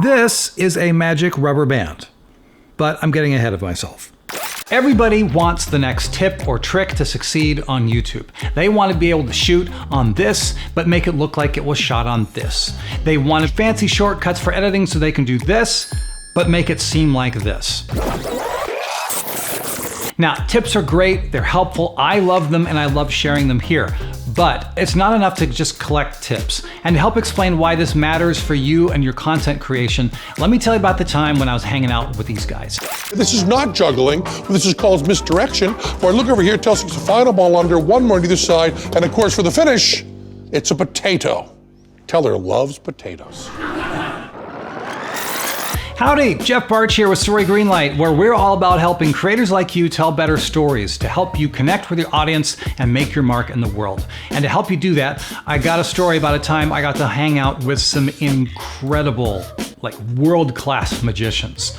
This is a magic rubber band, but I'm getting ahead of myself. Everybody wants the next tip or trick to succeed on YouTube. They want to be able to shoot on this, but make it look like it was shot on this. They wanted fancy shortcuts for editing so they can do this, but make it seem like this. Now, tips are great, they're helpful, I love them and I love sharing them here. But it's not enough to just collect tips. And to help explain why this matters for you and your content creation, let me tell you about the time when I was hanging out with these guys. This is not juggling. This is called misdirection. Where look over here, tells us to find a ball under, one more on either side, and of course for the finish, it's a potato. Teller loves potatoes. Howdy, Jeff Bartsch here with Story Greenlight, where we're all about helping creators like you tell better stories to help you connect with your audience and make your mark in the world. And to help you do that, I got a story about a time I got to hang out with some incredible, like world-class magicians.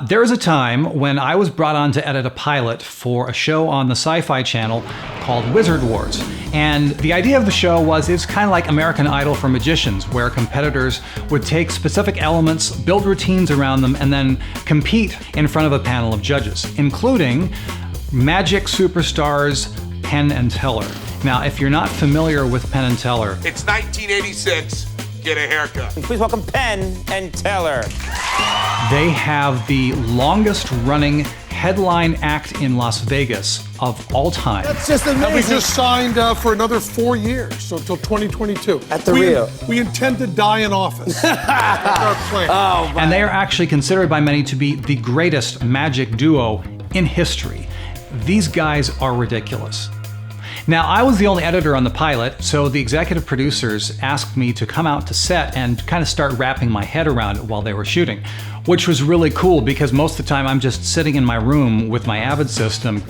There was a time when I was brought on to edit a pilot for a show on the SyFy channel called Wizard Wars. And the idea of the show was it's kind of like American Idol for magicians, where competitors would take specific elements, build routines around them, and then compete in front of a panel of judges, including magic superstars Penn and Teller. Now, if you're not familiar with Penn and Teller, it's 1986. Get a haircut. Please welcome Penn and Teller. They have the longest running headline act in Las Vegas of all time. That's just amazing. And we just signed for another 4 years, so until 2022. At the Rio. We intend to die in office. That's our plan. Oh, and they are actually considered by many to be the greatest magic duo in history. These guys are ridiculous. Now, I was the only editor on the pilot, so the executive producers asked me to come out to set and kind of start wrapping my head around it while they were shooting, which was really cool because most of the time I'm just sitting in my room with my Avid system,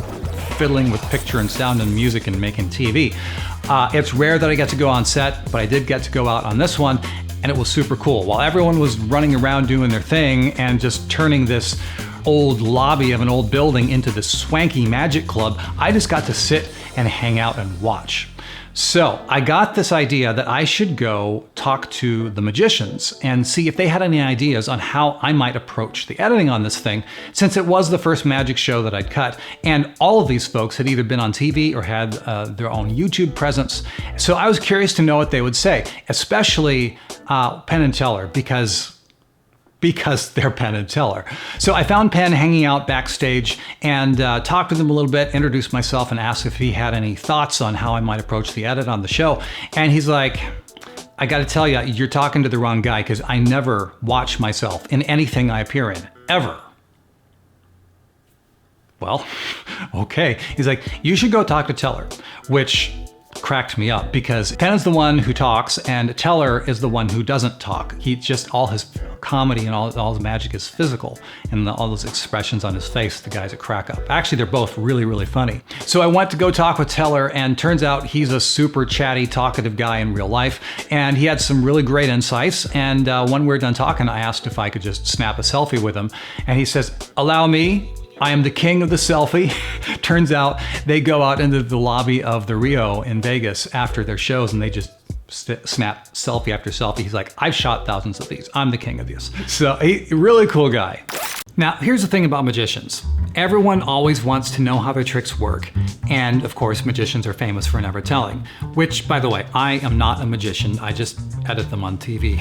fiddling with picture and sound and music and making TV. It's rare that I get to go on set, but I did get to go out on this one, and it was super cool. While everyone was running around doing their thing and just turning this old lobby of an old building into this swanky magic club, I just got to sit and hang out and watch. So I got this idea that I should go talk to the magicians and see if they had any ideas on how I might approach the editing on this thing, since it was the first magic show that I'd cut. And all of these folks had either been on TV or had their own YouTube presence. So I was curious to know what they would say, especially Penn and Teller, because they're Penn and Teller. So I found Penn hanging out backstage and talked with him a little bit, introduced myself and asked if he had any thoughts on how I might approach the edit on the show. And he's like, I gotta tell you, you're talking to the wrong guy because I never watch myself in anything I appear in, ever. Well, okay. He's like, you should go talk to Teller, which cracked me up because Penn is the one who talks and Teller is the one who doesn't talk. He just, all his comedy and all his magic is physical, and all those expressions on his face, the guys that crack up. Actually, they're both really, really funny. So I went to go talk with Teller, and turns out he's a super chatty, talkative guy in real life, and he had some really great insights. And when we were done talking, I asked if I could just snap a selfie with him, and he says, "Allow me. I am the king of the selfie." Turns out they go out into the lobby of the Rio in Vegas after their shows and they just snap selfie after selfie. He's like, I've shot thousands of these. I'm the king of this. So he, really cool guy. Now, here's the thing about magicians. Everyone always wants to know how their tricks work. And of course, magicians are famous for never telling, which, by the way, I am not a magician. I just edit them on TV.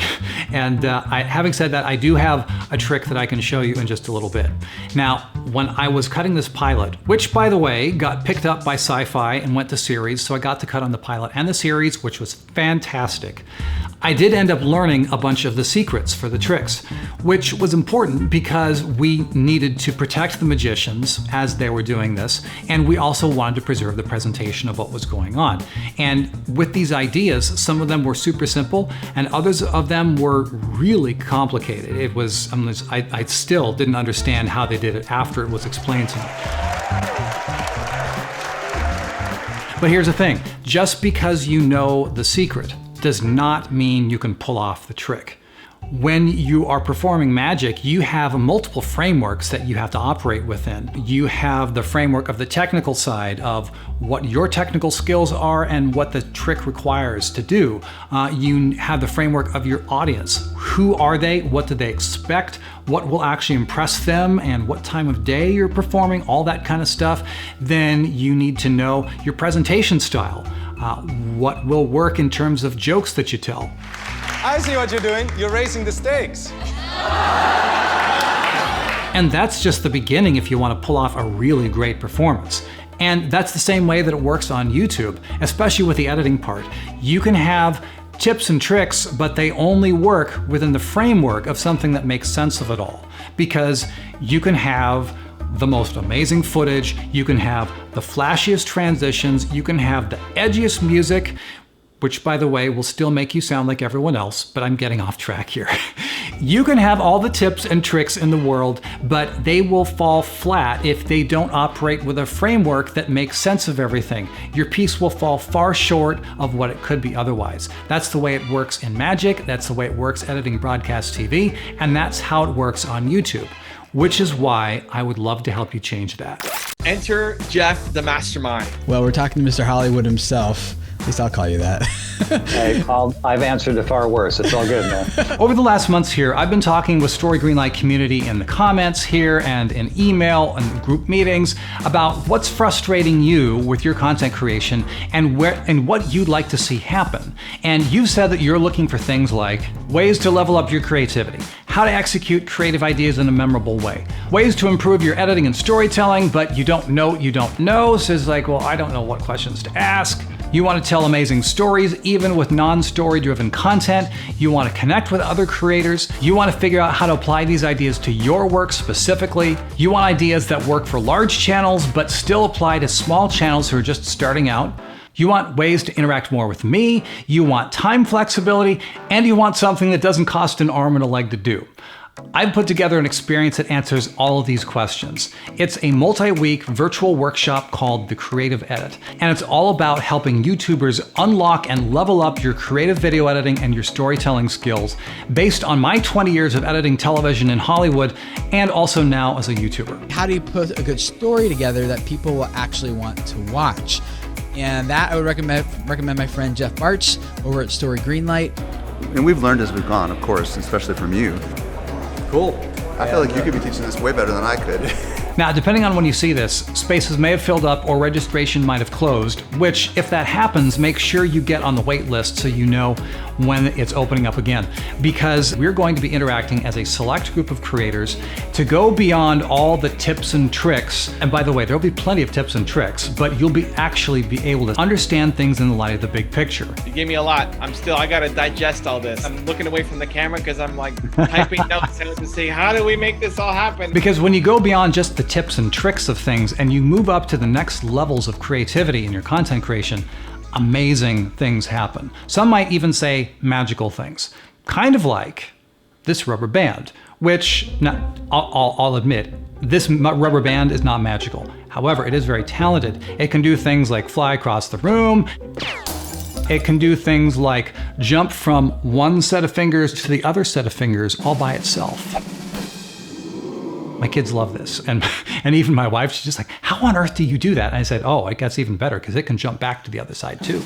And having said that, I do have a trick that I can show you in just a little bit. Now, when I was cutting this pilot, which, by the way, got picked up by SyFy and went to series, so I got to cut on the pilot and the series, which was fantastic. I did end up learning a bunch of the secrets for the tricks, which was important because we needed to protect the magicians as they were doing this, and we also wanted to preserve the presentation of what was going on. And with these ideas, some of them were super simple, and others of them were really complicated. It was, I still didn't understand how they did it after it was explained to me. But here's the thing, just because you know the secret does not mean you can pull off the trick. When you are performing magic, you have multiple frameworks that you have to operate within. You have the framework of the technical side of what your technical skills are and what the trick requires to do. You have the framework of your audience. Who are they? What do they expect? What will actually impress them and what time of day you're performing, all that kind of stuff. Then you need to know your presentation style. What will work in terms of jokes that you tell. I see what you're doing. You're raising the stakes. And that's just the beginning if you want to pull off a really great performance. And that's the same way that it works on YouTube, especially with the editing part. You can have tips and tricks, but they only work within the framework of something that makes sense of it all. Because you can have the most amazing footage, you can have the flashiest transitions, you can have the edgiest music, which by the way will still make you sound like everyone else, but I'm getting off track here. You can have all the tips and tricks in the world, but they will fall flat if they don't operate with a framework that makes sense of everything. Your piece will fall far short of what it could be otherwise. That's the way it works in magic, that's the way it works editing broadcast TV, and that's how it works on YouTube, which is why I would love to help you change that. Enter Jeff, the mastermind. Well, we're talking to Mr. Hollywood himself. At least I'll call you that. Hey, I've answered to far worse. It's all good, man. Over the last months here, I've been talking with Story Greenlight community in the comments here and in email and group meetings about what's frustrating you with your content creation and what you'd like to see happen. And you've said that you're looking for things like ways to level up your creativity, how to execute creative ideas in a memorable way, ways to improve your editing and storytelling, but you don't know what you don't know. So it's like, well, I don't know what questions to ask. You want to tell amazing stories, even with non-story driven content. You want to connect with other creators. You want to figure out how to apply these ideas to your work specifically. You want ideas that work for large channels, but still apply to small channels who are just starting out. You want ways to interact more with me. You want time flexibility, and you want something that doesn't cost an arm and a leg to do. I've put together an experience that answers all of these questions. It's a multi-week virtual workshop called The Creative Edit, and it's all about helping YouTubers unlock and level up your creative video editing and your storytelling skills based on my 20 years of editing television in Hollywood and also now as a YouTuber. How do you put a good story together that people will actually want to watch? And that I would recommend my friend Jeff Bartsch over at Story Greenlight. And we've learned as we've gone, of course, especially from you. Cool. I feel like you could be teaching this way better than I could. Now, depending on when you see this, spaces may have filled up or registration might have closed, which if that happens, make sure you get on the wait list so you know when it's opening up again. Because we're going to be interacting as a select group of creators to go beyond all the tips and tricks. And by the way, there'll be plenty of tips and tricks, but you'll actually be able to understand things in the light of the big picture. You gave me a lot. I gotta digest all this. I'm looking away from the camera because I'm like typing notes out to see how do we make this all happen? Because when you go beyond just the tips and tricks of things and you move up to the next levels of creativity in your content creation, amazing things happen. Some might even say magical things. Kind of like this rubber band, which I'll admit, this rubber band is not magical. However, it is very talented. It can do things like fly across the room. It can do things like jump from one set of fingers to the other set of fingers all by itself. My kids love this. And even my wife, she's just like, how on earth do you do that? And I said, oh, it gets even better because it can jump back to the other side too.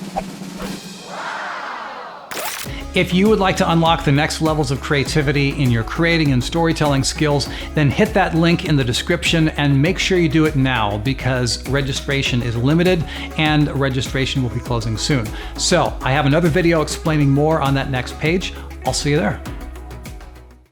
If you would like to unlock the next levels of creativity in your creating and storytelling skills, then hit that link in the description and make sure you do it now because registration is limited and registration will be closing soon. So I have another video explaining more on that next page. I'll see you there.